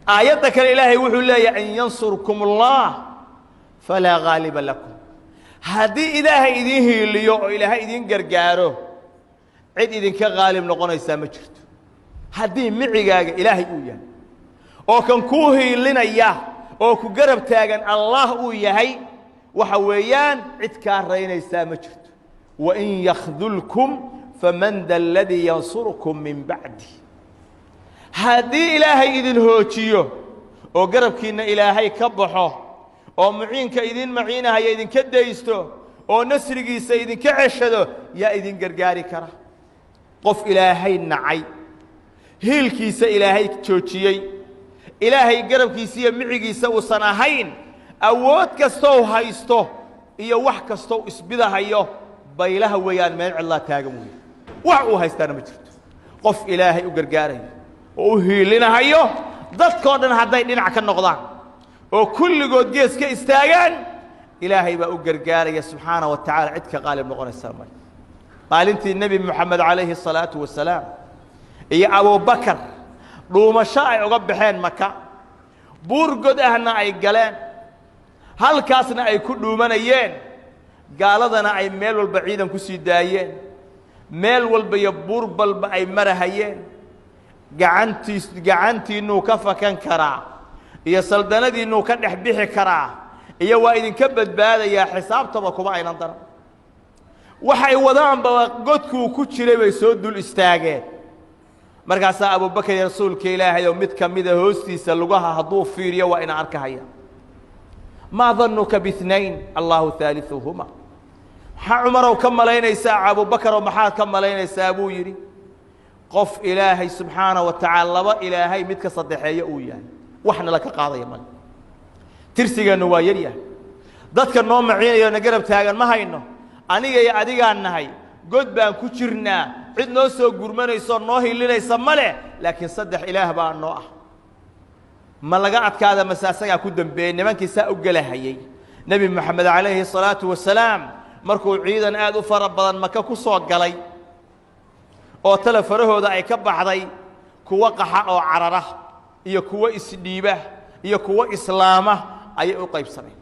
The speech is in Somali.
آياتك الإلهي وحولي أن ينصركم الله فلا غالب لكم هذه إلهي إذيه الليو إلهي إذين قرقاره عد إذين كغالب نقونا يسامجرت هذه معيقاق إلهي أويا أو كان كوهي لنا إياه أو كو قرب تاقن الله أوياهي وحويان عد كارين يسامجرت وإن يخذلكم فمن ذا الذي ينصركم من بعده هذه إلهي إذن هوتيو أو قربكين إلهي كبحه أو معينك إذن معينها يا إذن كديستو أو نسرقيس إذن كعشدو يا إذن قرقاري كره قف إلهي النعي هيلكيس إلهي كتوتيي إلهي قربكيسية معيقيس وصناهين أود كستو هايستو إيا وح كستو إسبدا هايو بيلها ويان منع الله تاقموه وحو هايستانا مجرد قف إلهي وقرقاري وهيلنا هايو dadkoodhan haday dhinac ka noqdaan oo kulligood gees ka istaagaan ilaahay baa u gargaaraya subhanahu wa ta'ala cid ka qaalib noqonaysa maalintii nabi maxamed alayhi salatu wasalaam iyo abu bakar dhuumasho ay uga baxeen maka buur god ahna ay galeen halkaasna ay ku dhuumanayeen gaaladana ay meel walba ciidan ku sii daayeen meel walba iyo buur balba ay marahayeen gacantiinu ka fakan karaa iyo saldanadiinu ka dhex bixi karaa iyo waa idin ka badbaadaya xisaabtaba kuma aynan daran waxay wadaan ba godku ku jiray bay soo dul istaageen markaas Abu Bakar rasuulka Ilaahay oo mid kamida hoostiisa lugaha haduu fiiriyo waa ina arkahaya ma dhannuka bi ithnayn Allahu thalithuhuma Umar oo kamalaynaysa Abu Bakar oo maxaad kamalaynaysa buu yiri قف إلهي سبحانه وتعالى لبا إلهي متك صدحية وياه وحنا لك قاضي مال ترسيق نوايريا ذاتك النوم معين نقرب تاجن ما هينه أنا جاي أديك عن هاي قد بان كشرنا عد نوسو قرمنا يصير نوهي اللي يسمله لكن صدح إله بان نوح ما لقعت كذا مساسا كودن بين من كيسا أجله هي نبي محمد عليه الصلاة والسلام مركو عيدا آدو فربضا مكا كسوق قلي oo tala farahooda ay ka baxday kuwa qaxa oo carara iyo kuwa isdhiiba iyo kuwa islaama ay u qaybsameen